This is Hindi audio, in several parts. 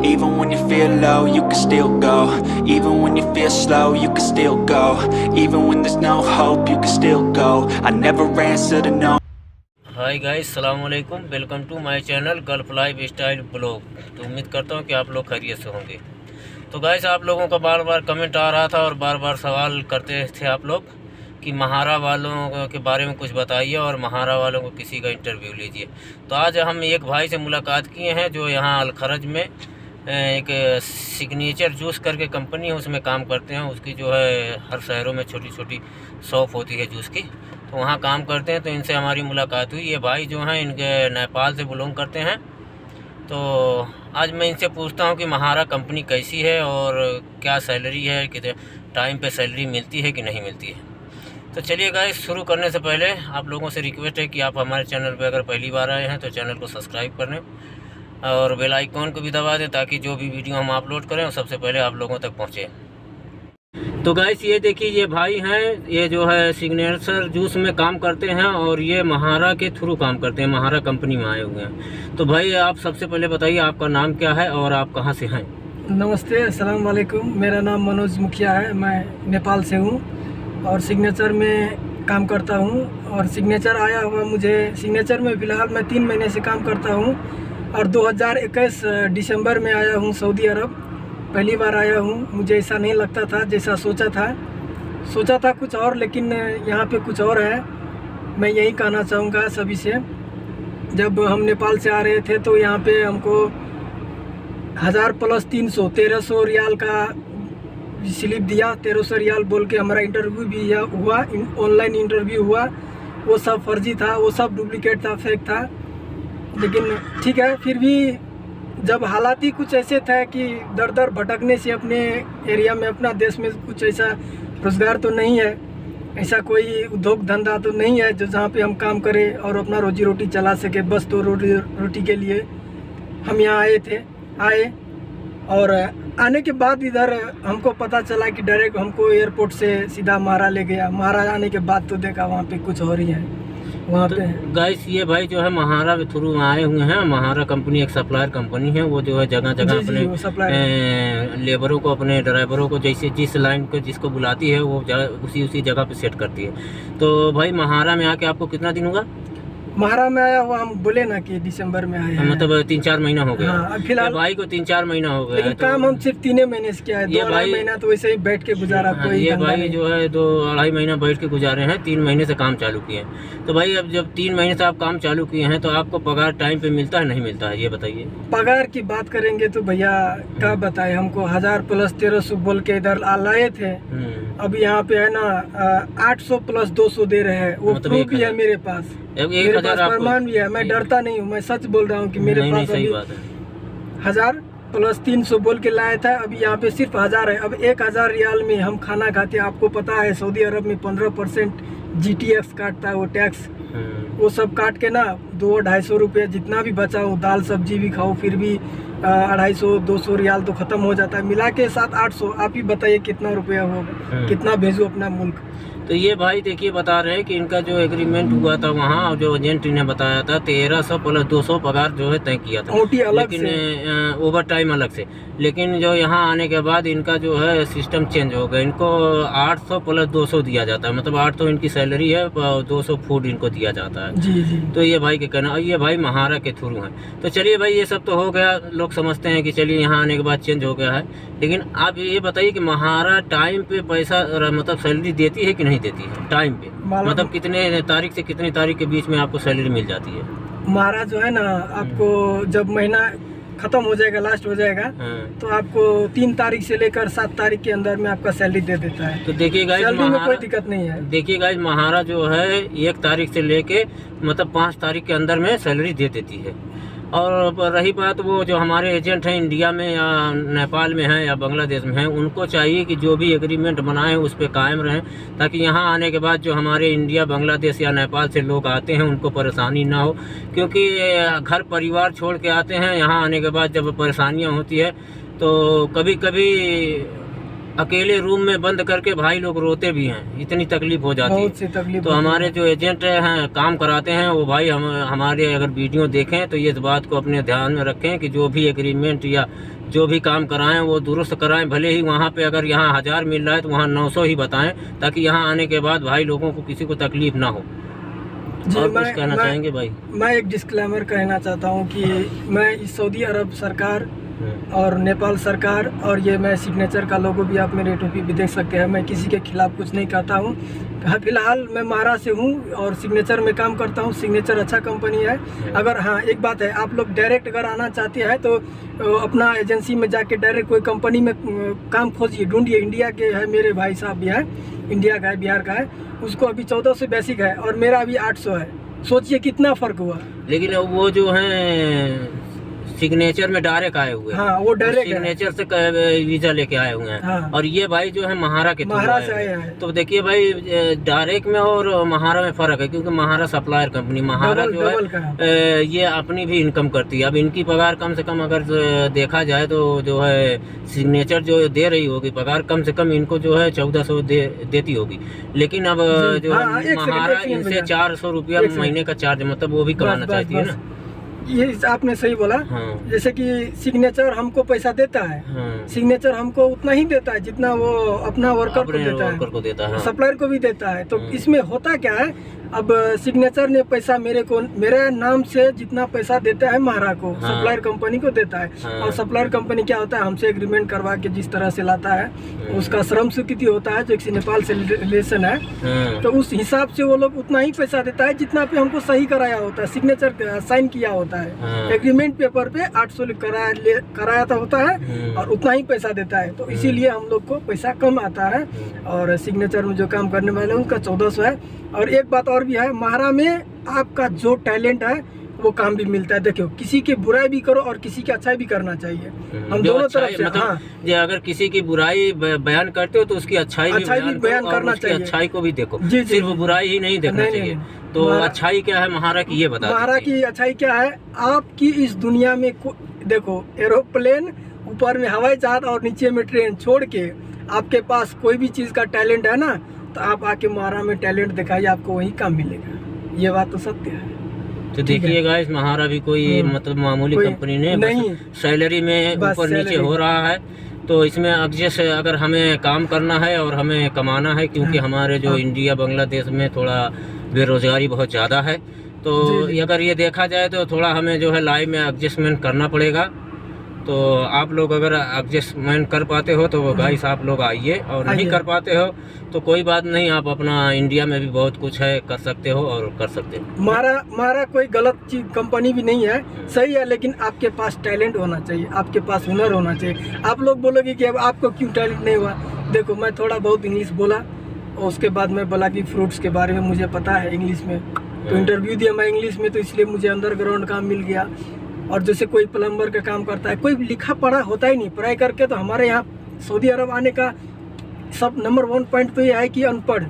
Even when you feel low, you can still go. Even when you feel slow, you can still go. Even when there's no hope, you can still go. I never answer to no. Hi guys, सलाम वालेकुम। Welcome to my channel Gulf life style blog. तो उम्मीद करता हूँ कि आप लोग खैरियत से होंगे। तो गाइस, आप लोगों का बार बार कमेंट आ रहा था और बार बार सवाल करते थे आप लोग कि महारा वालों के बारे में कुछ बताइए और महारा वालों को किसी का इंटरव्यू लीजिए। तो आज हम एक भाई से मुलाकात किए हैं जो यहाँ अलखरज में एक सिग्नेचर जूस करके कंपनी है, उसमें काम करते हैं। उसकी जो है हर शहरों में छोटी छोटी शॉप होती है जूस की, तो वहाँ काम करते हैं। तो इनसे हमारी मुलाकात हुई। ये भाई जो हैं इनके नेपाल से बिलोंग करते हैं। तो आज मैं इनसे पूछता हूँ कि महारा कंपनी कैसी है और क्या सैलरी है, कितने टाइम पे सैलरी मिलती है कि नहीं मिलती है। तो चलिए गाइस, शुरू करने से पहले आप लोगों से रिक्वेस्ट है कि आप हमारे चैनल पे अगर पहली बार आए हैं तो चैनल को सब्सक्राइब कर लें और बेल आइकॉन को भी दबा दें ताकि जो भी वीडियो हम अपलोड करें वो सबसे पहले आप लोगों तक पहुँचे। तो गाइस, ये देखिए, ये भाई हैं, ये जो है सिग्नेचर जूस में काम करते हैं और ये महारा के थ्रू काम करते हैं, महारा कंपनी में आए हुए हैं। तो भाई, आप सबसे पहले बताइए आपका नाम क्या है और आप कहाँ से हैं। नमस्ते, अस्सलाम वालेकुम। मेरा नाम मनोज मुखिया है, मैं नेपाल से हूँ और सिग्नेचर में काम करता हूँ। और सिग्नेचर आया हुआ मुझे, सिग्नेचर में फ़िलहाल मैं 3 महीने से काम करता हूँ और 2021 दिसंबर में आया हूँ सऊदी अरब। पहली बार आया हूँ। मुझे ऐसा नहीं लगता था जैसा सोचा था कुछ और, लेकिन यहाँ पे कुछ और है। मैं यही कहना चाहूँगा सभी से, जब हम नेपाल से आ रहे थे तो यहाँ पे हमको 1000 + 300 1300 रियाल का स्लिप दिया। 1300 रियाल बोल के हमारा इंटरव्यू भी हुआ, ऑनलाइन इंटरव्यू हुआ। वो सब फर्जी था, वो सब डुप्लीकेट था, फेक था। लेकिन ठीक है, फिर भी जब हालात ही कुछ ऐसे था कि दर दर भटकने से अपने एरिया में, अपना देश में कुछ ऐसा रोज़गार तो नहीं है, ऐसा कोई उद्योग धंधा तो नहीं है जो जहाँ पे हम काम करें और अपना रोजी रोटी चला सके। बस तो रोटी के लिए हम यहाँ आए और आने के बाद इधर हमको पता चला कि डायरेक्ट हमको एयरपोर्ट से सीधा महारा ले गया। महारा आने के बाद तो देखा वहाँ पे कुछ और ही है वहाँ पे। गाइस, ये भाई जो है महारा के थ्रू आए हुए हैं। महारा कंपनी एक सप्लायर कंपनी है। वो जो है जगह जगह अपने लेबरों को, अपने ड्राइवरों को जैसे जिस लाइन को जिसको बुलाती है वो उसी जगह पे सेट करती है। तो भाई, महारा में आके आपको कितना दिन हुआ? महारा में आया हुआ, हम बोले ना कि दिसंबर में आए हैं, मतलब 3-4 महीना हो गया। हाँ, फिलहाल भाई को 3-4 महीना हो गया। लेकिन तो काम हम सिर्फ 3 महीने से किया है। 2-2.5 महीना तो वैसे ही बैठ के गुजारा। हाँ, ये भाई जो है 2-2.5 महीना बैठ के गुजारे हैं, 3 महीने से काम चालू किए हैं। तो भाई, अब जब 3 महीने से आप काम चालू किए हैं तो आपको पगार टाइम पे मिलता है नहीं मिलता है, ये बताइए। पगार की बात करेंगे तो भैया क्या बताए, हमको 1000 + 1300 बोल के इधर लाए थे। अब यहाँ पे है ना 800 + 200 दे रहे हैं। वो प्रूफ भी है मेरे पास, मेरे पास प्रमाण भी है। मैं डरता नहीं हूँ, मैं सच बोल रहा हूँ कि मेरे पास अभी 1000 + 300 बोल के लाया था। अभी यहाँ पे सिर्फ 1000 है। अब 1000 रियाल में हम खाना खाते हैं। आपको पता है सऊदी अरब में 15% GTX काटता है, वो टैक्स। वो सब काट के ना 200-250 रुपये जितना भी बचा हो, दाल सब्जी भी खाओ, फिर भी 250-200 रियाल तो ख़त्म हो जाता है। मिला के 700-800। आप ही बताइए कितना रुपया होगा, कितना भेजूँ अपना मुल्क। तो ये भाई देखिए, बता रहे हैं कि इनका जो एग्रीमेंट हुआ था वहाँ, और जो एजेंट ने बताया था 1300 + 200 पगार जो है तय किया था, लेकिन ओवर टाइम अलग से। लेकिन जो यहाँ आने के बाद इनका जो है सिस्टम चेंज हो गया। इनको 800 + 200 दिया जाता है, मतलब 800 इनकी सैलरी है, 200 फूड इनको दिया जाता है। जी। तो ये भाई के कहना, ये भाई महारा के थ्रू हैं। तो चलिए भाई, ये सब तो हो गया। लोग समझते हैं कि चलिए यहाँ आने के बाद चेंज हो गया है, लेकिन आप ये बताइए कि महारा टाइम पे पैसा, मतलब सैलरी देती है कि नहीं देती है टाइम पे? मतलब कितने तारीख से कितनी तारीख के बीच में आपको सैलरी मिल जाती है? महारा जो है ना, आपको जब महीना खत्म हो जाएगा, लास्ट हो जाएगा, तो आपको 3 तारीख से लेकर 7 तारीख के अंदर में आपका सैलरी दे देता है। तो देखिए गाइस, सैलरी में कोई दिक्कत नहीं है। देखिए गाइस, महारा जो है 1 तारीख से लेके मतलब 5 तारीख के अंदर में सैलरी दे देती है। और रही बात वो जो हमारे एजेंट हैं इंडिया में या नेपाल में हैं या बांग्लादेश में हैं, उनको चाहिए कि जो भी एग्रीमेंट बनाए उस पर कायम रहें, ताकि यहाँ आने के बाद जो हमारे इंडिया, बांग्लादेश या नेपाल से लोग आते हैं उनको परेशानी ना हो। क्योंकि घर परिवार छोड़ के आते हैं, यहाँ आने के बाद जब परेशानियाँ होती है तो कभी कभी अकेले रूम में बंद करके भाई लोग रोते भी हैं, इतनी तकलीफ हो जाती बहुत सी है। तकलीफ तो होती है। हमारे जो एजेंट हैं काम कराते हैं वो भाई हमारे अगर वीडियो देखें तो ये इस बात को अपने ध्यान में रखें कि जो भी एग्रीमेंट या जो भी काम कराएं वो दुरुस्त कराएं। भले ही वहाँ पे अगर यहाँ 1000 मिल रहा है तो वहाँ 900 ही बताएं, ताकि यहाँ आने के बाद भाई लोगों को किसी को तकलीफ ना हो। जी, और कुछ कहना चाहेंगे भाई? मैं एक डिस्क्लेमर कहना चाहता हूँ कि मैं इस सऊदी अरब सरकार और नेपाल सरकार और ये मैं सिग्नेचर का लोगो भी आप मेरे टोपी भी देख सकते हैं, मैं किसी के खिलाफ कुछ नहीं कहता हूँ। फिलहाल मैं महाराष्ट्र से हूँ और सिग्नेचर में काम करता हूँ। सिग्नेचर अच्छा कंपनी है। अगर हाँ एक बात है, आप लोग डायरेक्ट अगर आना चाहते हैं तो अपना एजेंसी में जाके डायरेक्ट कोई कंपनी में काम खोजिए, ढूंढिए। इंडिया के है मेरे भाई साहब भी है, इंडिया का है, बिहार का है, उसको अभी 1400 बेसिक है और मेरा अभी 800 है। सोचिए कितना फ़र्क हुआ। लेकिन वो जो है सिग्नेचर में डायरेक्ट आए हुए हैं। हाँ, वो डायरेक्ट सिग्नेचर से वीजा लेके आए हुए हैं। हाँ। और ये भाई जो है महारा के महारा से आए हैं। तो देखिए भाई डायरेक्ट में और महारा में फर्क है, क्योंकि महारा सप्लायर कंपनी, महारा जो है ये अपनी भी इनकम करती है। अब इनकी पगार कम से कम अगर देखा जाए तो जो है सिग्नेचर जो दे रही होगी पगार कम से कम इनको जो है 1400 देती होगी। लेकिन अब जो है महारा इनसे 400 रुपया महीने का चार्ज मतलब वो भी कमाना चाहती है ना। ये आपने सही बोला। हाँ। जैसे कि सिग्नेचर हमको पैसा देता है। हाँ। सिग्नेचर हमको उतना ही देता है जितना वो अपना वर्कर को देता है, हाँ। सप्लायर को भी देता है। तो इसमें होता क्या है, अब सिग्नेचर ने पैसा मेरे नाम से जितना पैसा देता है महारा को, हाँ। सप्लायर कंपनी को देता है। हाँ। और सप्लायर कंपनी क्या होता है, हमसे एग्रीमेंट करवा के जिस तरह से लाता है उसका श्रम स्वीकृति होता है, जो एक नेपाल से रिलेशन है। हाँ। तो उस हिसाब से वो लोग उतना ही पैसा देता है जितना पे हमको सही कराया होता है, सिग्नेचर साइन किया होता है। हाँ। एग्रीमेंट पेपर पे 800 कराया था होता है और उतना ही पैसा देता है। तो इसीलिए हम लोग को पैसा कम आता है। और सिग्नेचर में जो काम करने वाले हैं उनका 1400 है। और एक बात और भी है, महारा में आपका जो टैलेंट है वो काम भी मिलता है। देखो, किसी की बुराई भी करो और किसी की अच्छाई भी करना चाहिए। हम दोनों तरफ से मतलब हाँ। अगर किसी की बुराई बयान करते हो तो उसकी अच्छाई भी बयान करना चाहिए। अच्छाई को भी देखो, सिर्फ बुराई ही नहीं देखना चाहिए। तो अच्छाई क्या है महारा की, ये बता। महारा की अच्छाई क्या है, आपकी इस दुनिया में देखो, एरोप्लेन ऊपर में हवाई जहाज और नीचे में ट्रेन छोड़ के आपके पास कोई भी चीज का टैलेंट है ना, तो आप आके महारा में टैलेंट दिखाइए, आपको वही काम मिलेगा। ये बात तो सत्य है। तो देखिए गाइस, महारा भी कोई मतलब मामूली कंपनी नहीं, सैलरी में ऊपर नीचे हो रहा है। तो इसमें एडजस्ट अगर हमें काम करना है और हमें कमाना है, क्योंकि हमारे जो इंडिया बांग्लादेश में थोड़ा बेरोजगारी बहुत ज़्यादा है। तो अगर ये देखा जाए तो थोड़ा हमें जो है लाइफ में एडजस्टमेंट करना पड़ेगा। तो आप लोग अगर एडजस्टमेंट कर पाते हो तो गाइस आप लोग आइए, और नहीं कर पाते हो तो कोई बात नहीं, आप अपना इंडिया में भी बहुत कुछ है कर सकते हो और कर सकते हो। महारा कोई गलत चीज कंपनी भी नहीं है, सही है, लेकिन आपके पास टैलेंट होना चाहिए, आपके पास हुनर होना चाहिए। आप लोग बोलोगे कि अब आपको क्यों टैलेंट नहीं हुआ। देखो, मैं थोड़ा बहुत इंग्लिश बोला और उसके बाद मैं बोला कि फ्रूट्स के बारे में मुझे पता है इंग्लिश में, तो इंटरव्यू दिया मैं इंग्लिश में, तो इसलिए मुझे अंडरग्राउंड काम मिल गया। और जैसे कोई प्लम्बर का काम करता है, कोई लिखा पढ़ा होता ही नहीं, पढ़ाई करके तो हमारे यहाँ सऊदी अरब आने का सब नंबर 1 पॉइंट तो ये है कि अनपढ़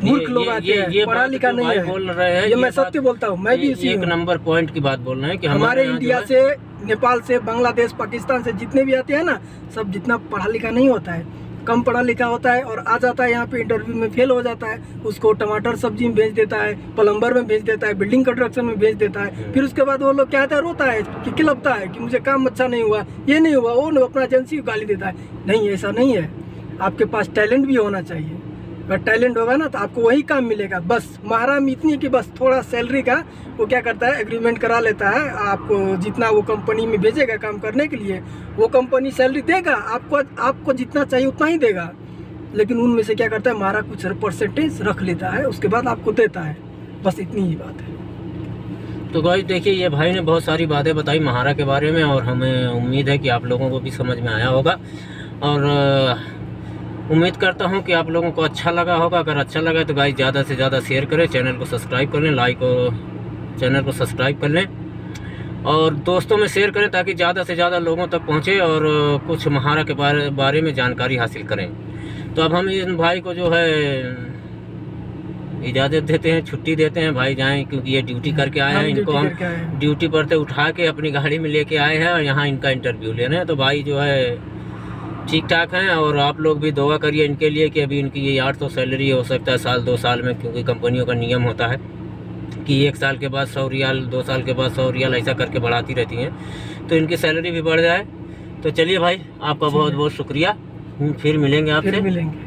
मूर्ख लोग आते हैं, पढ़ा लिखा नहीं है। बोल रहे हैं, ये मैं सत्य बोलता हूँ, मैं भी इसी एक नंबर पॉइंट की बात बोल रहे हैं कि हमारे इंडिया से, नेपाल से, बांग्लादेश, पाकिस्तान से जितने भी आते हैं ना, सब जितना पढ़ा लिखा नहीं होता है, कम पढ़ा लिखा होता है और आ जाता है यहाँ पे, इंटरव्यू में फेल हो जाता है, उसको टमाटर सब्जी में भेज देता है, प्लम्बर में भेज देता है, बिल्डिंग कंस्ट्रक्शन में भेज देता है। फिर उसके बाद वो लोग क्या होता है, रोता है कि किलपता है कि मुझे काम अच्छा नहीं हुआ, ये नहीं हुआ, वो अपना एजेंसी को गाली देता है। नहीं, ऐसा नहीं है, आपके पास टैलेंट भी होना चाहिए। अगर टैलेंट होगा ना तो आपको वही काम मिलेगा। बस महारा में इतनी कि बस थोड़ा सैलरी का वो क्या करता है, एग्रीमेंट करा लेता है, आपको जितना वो कंपनी में भेजेगा काम करने के लिए, वो कंपनी सैलरी देगा आपको जितना चाहिए उतना ही देगा। लेकिन उनमें से क्या करता है, महारा कुछ परसेंटेज रख लेता है, उसके बाद आपको देता है। बस इतनी ही बात है। तो गाइस देखिए, ये भाई ने बहुत सारी बातें बताई महारा के बारे में, और हमें उम्मीद है कि आप लोगों को भी समझ में आया होगा। और उम्मीद करता हूं कि आप लोगों को अच्छा लगा होगा। अगर अच्छा लगा तो गाइस ज़्यादा से ज़्यादा शेयर करें, चैनल को सब्सक्राइब कर लें, चैनल को सब्सक्राइब कर लें और दोस्तों में शेयर करें, ताकि ज़्यादा से ज़्यादा लोगों तक पहुँचे और कुछ महारा के बारे में जानकारी हासिल करें। तो अब हम इन भाई को जो है इजाज़त देते हैं, छुट्टी देते हैं, भाई जाएँ, क्योंकि ये ड्यूटी करके आए हैं। इनको हम ड्यूटी पर से उठा के अपनी गाड़ी में लेके आए हैं और यहाँ इनका इंटरव्यू ले रहे हैं। तो भाई जो है ठीक ठाक हैं। और आप लोग भी दुआ करिए इनके लिए कि अभी इनकी ये 800 सैलरी हो सकता है साल 2 साल में, क्योंकि कंपनियों का नियम होता है कि 1 साल के बाद 100 रियाल, 2 साल के बाद 100 रियाल, ऐसा करके बढ़ाती रहती हैं, तो इनकी सैलरी भी बढ़ जाए। तो चलिए भाई, आपका बहुत बहुत शुक्रिया, फिर मिलेंगे आपसे। फिर मिलेंगे।